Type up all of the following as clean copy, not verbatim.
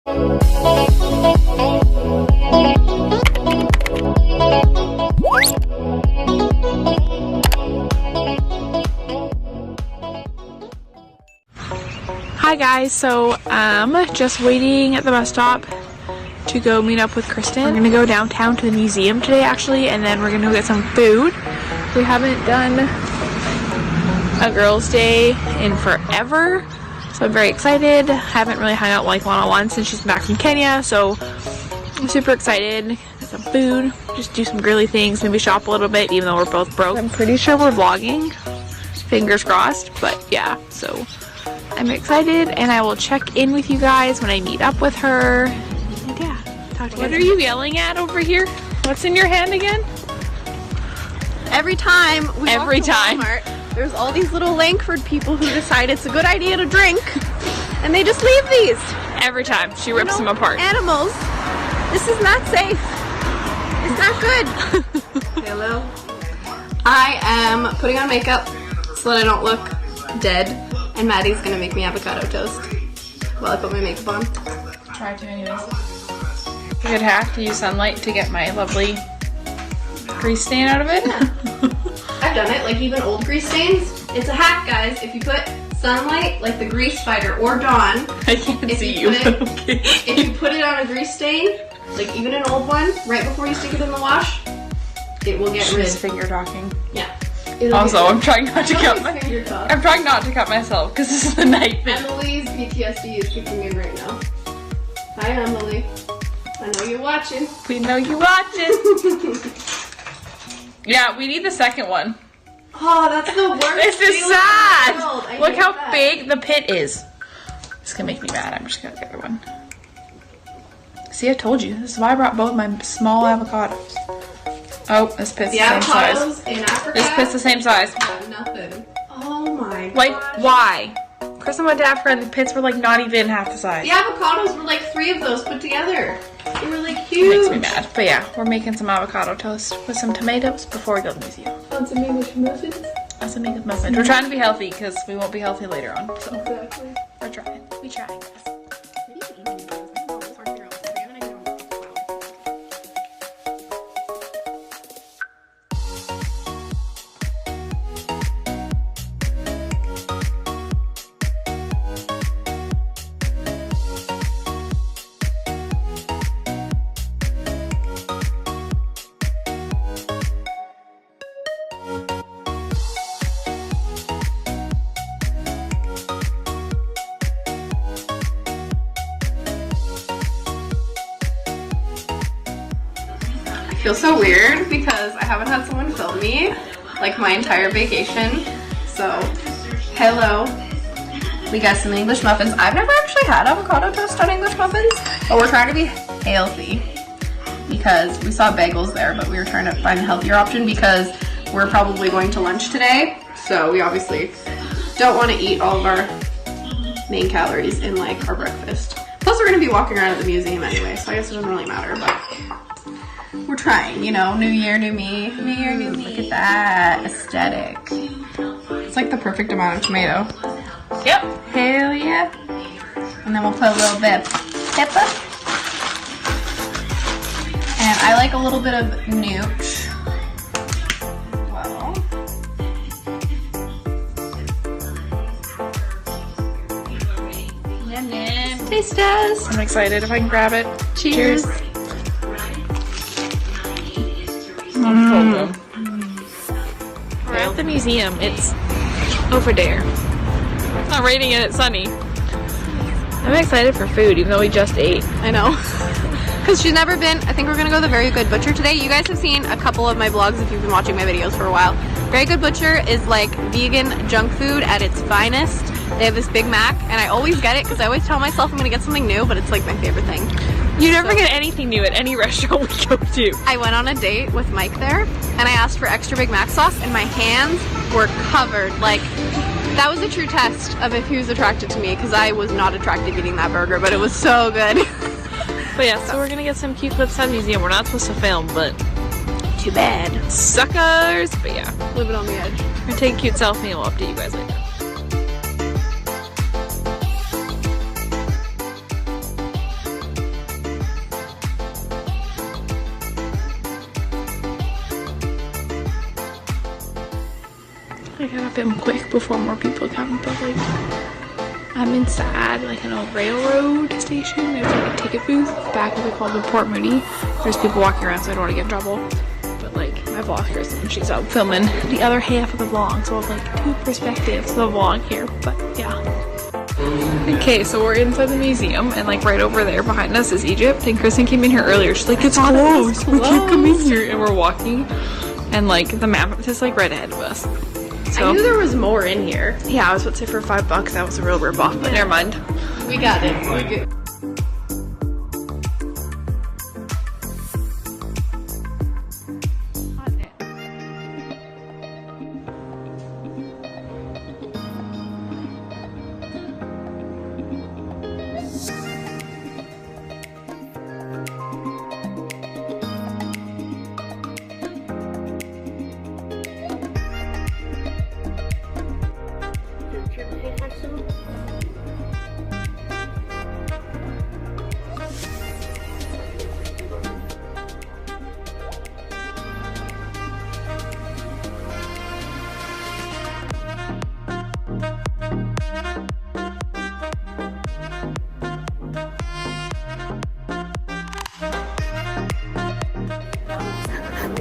Hi guys, so just waiting at the bus stop to go meet up with Kristen. We're gonna go downtown to the museum today actually, and then we're gonna go get some food. We haven't done a girls' day in forever, so I'm very excited. Haven't really hung out like one-on-one since she's back from Kenya, so I'm super excited. Get some food, just do some girly things, maybe shop a little bit even though we're both broke. I'm pretty sure we're vlogging, fingers crossed, but yeah, so I'm excited and I will check in with you guys when I meet up with her. And yeah, talk to you guys. What are you yelling at over here? What's in your hand again? Every time we walk to Walmart, there's all these little Langford people who decide it's a good idea to drink, and they just leave these. Every time. She rips them apart. Animals. This is not safe. It's not good. Hello. I am putting on makeup so that I don't look dead, and Maddie's gonna make me avocado toast while I put my makeup on. Try to anyways. A good hack to use sunlight to get my lovely grease stain out of it. I've done it, like even old grease stains. It's a hack, guys. If you put sunlight, like the grease fighter or Dawn. I can't see you. Okay. If you put it on a grease stain, like even an old one, right before you stick it in the wash, it will get rid. She's finger talking. Yeah. Also, I'm trying not to cut myself because this is the night. Emily's PTSD is kicking me right now. Hi, Emily. I know you're watching. We know you're watching. Yeah, we need the second one. Oh, that's the worst. This is sad. Look how big the pit is. It's gonna make me mad. I'm just gonna get the other one. See, I told you. This is why I brought both my small avocados. Oh, this pit's the same size. In Africa, this pit's the same size. Nothing. Oh my god. Like, why? Kristen went to Africa and the pits were like not even half the size. The avocados were like 3 of those put together. They were like huge. It makes me mad. But yeah, we're making some avocado toast with some tomatoes before we go to the museum. On some English muffins? On some English muffins. We're trying to be healthy because we won't be healthy later on. So exactly. We're trying. We trying. I feel so weird because I haven't had someone film me like my entire vacation. So, hello. We got some English muffins. I've never actually had avocado toast on English muffins, but we're trying to be healthy because we saw bagels there, but we were trying to find a healthier option because we're probably going to lunch today. So we obviously don't want to eat all of our main calories in like our breakfast. Plus we're going to be walking around at the museum anyway, so I guess it doesn't really matter, but we're trying, you know, new year, new me. New year, new me. Look at that aesthetic. It's like the perfect amount of tomato. Yep. Hell yeah. And then we'll put a little bit of pepper. And I like a little bit of nooch. Well. Yum yum. Taste test. I'm excited if I can grab it. Cheers. We're at the museum. It's over there. It's not raining and it's sunny. I'm excited for food, even though we just ate. I know. Because she's never been. I think we're going to go to the Very Good Butcher today. You guys have seen a couple of my vlogs if you've been watching my videos for a while. Very Good Butcher is like vegan junk food at its finest. They have this Big Mac, and I always get it because I always tell myself I'm going to get something new, but it's like my favorite thing. You never get anything new at any restaurant we go to. I went on a date with Mike there, and I asked for extra Big Mac sauce, and my hands were covered. Like, that was a true test of if he was attracted to me, because I was not attracted eating that burger, but it was so good. But yeah, so we're gonna get some cute clips at the museum. We're not supposed to film, but too bad. Suckers! But yeah. Living on the edge. We're gonna take a cute selfie and we'll update you guys later. I gotta film quick before more people come, but like I'm inside like an old railroad station. There's like a ticket booth back of the called the Port Moody. There's people walking around, so I don't want to get in trouble. But like my vlogger, and she's out filming the other half of the vlog, so I have like two perspectives of the vlog here. But yeah. Okay, so we're inside the museum, and like right over there behind us is Egypt. And Kristen came in here earlier. She's like, "It's closed. We can't come in here." And we're walking, and like the map is like right ahead of us. So, I knew there was more in here. yeah, I was about to say for $5 that was a real rip off, but never mind. We got it. We're good.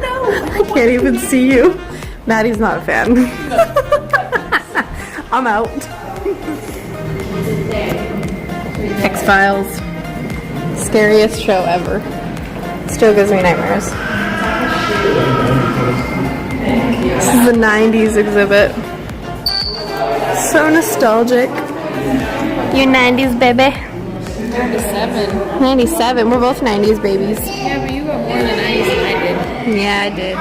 I can't even see you. Maddie's not a fan. I'm out. X-Files. Scariest show ever. Still gives me nightmares. This is the 90s exhibit. So nostalgic. You 90s baby. 97. 97. We're both 90s babies. Yeah, but you got more than 90s than I did. Yeah, I did.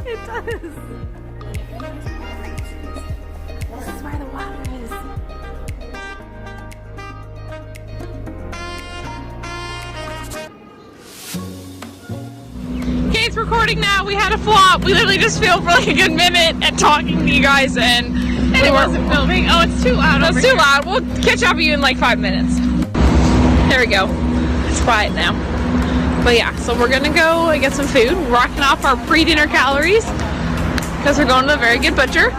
It does. This is where the water is. Okay, it's recording now. We had a flop. We literally just filmed for like a good minute and talking to you guys, and It wasn't filming. Oh, it's too loud. It's too loud. We'll catch up with you in like 5 minutes. There we go. It's quiet now. But yeah, so we're gonna go and get some food. We're rocking off our pre-dinner calories because we're going to a very good butcher.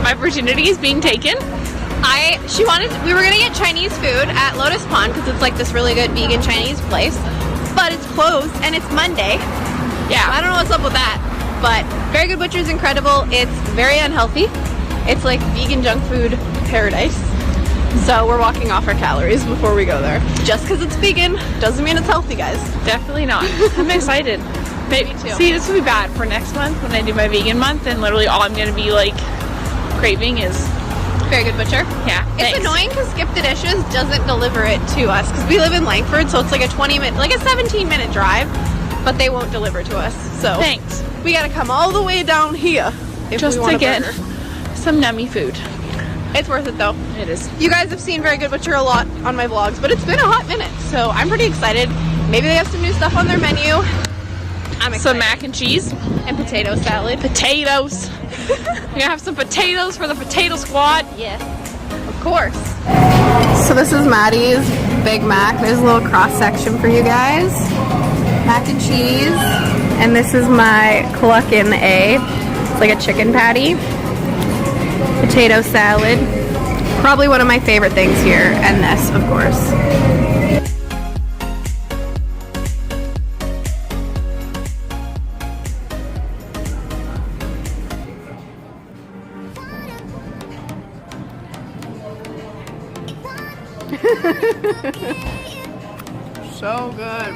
My virginity is being taken. We were gonna get Chinese food at Lotus Pond because it's like this really good vegan Chinese place, but it's closed and it's Monday. Yeah. I don't know what's up with that, but Very Good Butcher is incredible. It's very unhealthy. It's like vegan junk food paradise. So we're walking off our calories before we go there. Just because it's vegan doesn't mean it's healthy, guys. Definitely not. I'm excited. Maybe too. See, this will be bad for next month when I do my vegan month, and literally all I'm gonna be like craving is Very Good Butcher. yeah. It's thanks. annoying because Skip the Dishes doesn't deliver it to us because we live in Langford, so it's like a 17-minute drive, but they won't deliver to us. So Thanks. we gotta come all the way down here if Just we want to a get burger. some nummy food. It's worth it though. It is. You guys have seen Very Good Butcher a lot on my vlogs, but it's been a hot minute, so I'm pretty excited. Maybe they have some new stuff on their menu. I'm excited. Some mac and cheese. and potato salad. Potatoes. We're gonna have some potatoes for the potato squad. Yes, of course. So this is Maddie's Big Mac. There's a little cross section for you guys. Mac and cheese. And this is my Cluckin' A. It's like a chicken patty. Potato salad. Probably one of my favorite things here. And this, of course. So good.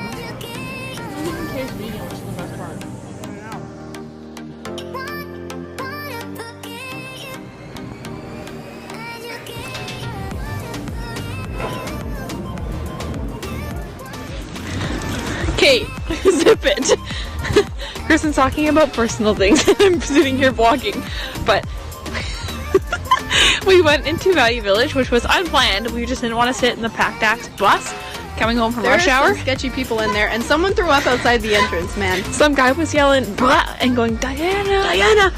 Okay, zip it. Kristen's talking about personal things and I'm sitting here vlogging, but we went into Value Village, which was unplanned. We just didn't want to sit in the packed ass bus coming home from rush hour. Some sketchy people in there, and someone threw up outside the entrance, man. Some guy was yelling "Blah" and going, Diana, Diana.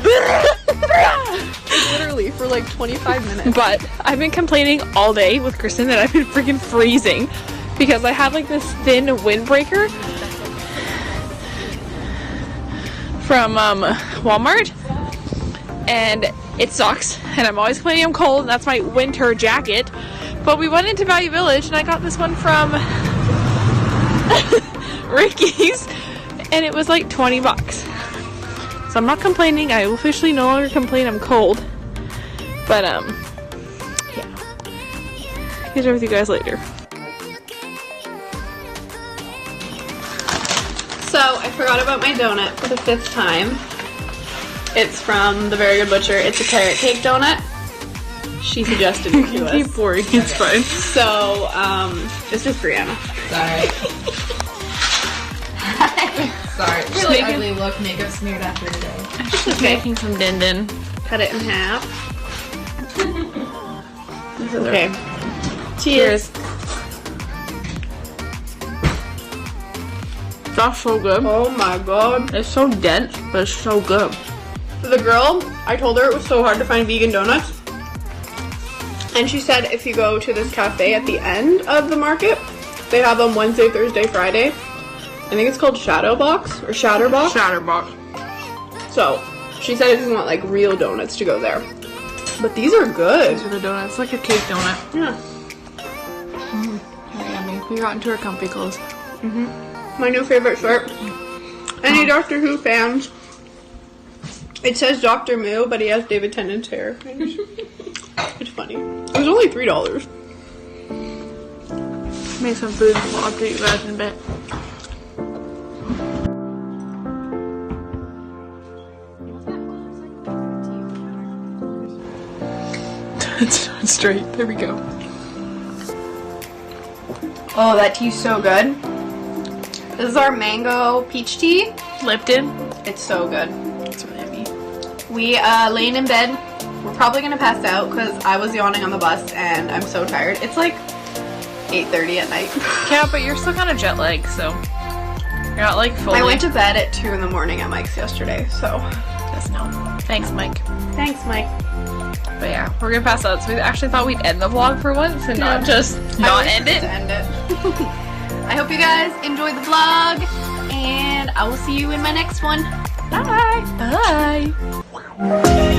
Literally for like 25 minutes. But I've been complaining all day with Kristen that I've been freaking freezing because I have like this thin windbreaker from Walmart, and it sucks, and I'm always complaining I'm cold, and that's my winter jacket. But we went into Value Village and I got this one from Ricky's and it was like 20 bucks. So I'm not complaining. I officially no longer complain I'm cold. But yeah. Catch up with you guys later. So I forgot about my donut for the 5th time. It's from the Very Good Butcher. It's a carrot cake donut. She suggested it to us. Keep pouring, it's fine. So, this is Brianna. Sorry. Sorry. Really ugly look, makeup smeared after today. Just making some din din. Cut it in half. Okay. Cheers. That's so good. Oh my god. It's so dense, but it's so good. The girl, I told her it was so hard to find vegan donuts. And she said if you go to this cafe at the end of the market, they have them Wednesday, Thursday, Friday. I think it's called Shadowbox or Shatterbox. Shatterbox. So she said if you want like real donuts to go there. But these are good. These are the donuts, like a cake donut. Yeah. Very yummy. We got into our comfy clothes. My new favorite shirt. Any Doctor Who fans? It says Dr. Moo, but he has David Tennant's hair. It's funny. It was only $3. Make some food and we'll update you guys in a bit. It's not straight. There we go. Oh, that tea's so good. This is our mango peach tea. Lipton. It's so good. It's really yummy. We laying in bed. We're probably gonna pass out because I was yawning on the bus and I'm so tired. It's like 8:30 at night. Yeah, but you're still kind of jet lagged, so you're not like fully. I went to bed at 2 in the morning at Mike's yesterday, so. Just no. Thanks, Mike. Thanks, Mike. But yeah, we're gonna pass out. So we actually thought we'd end the vlog for once and not just not end it. To end it. I hope you guys enjoyed the vlog, and I will see you in my next one. Bye. Bye.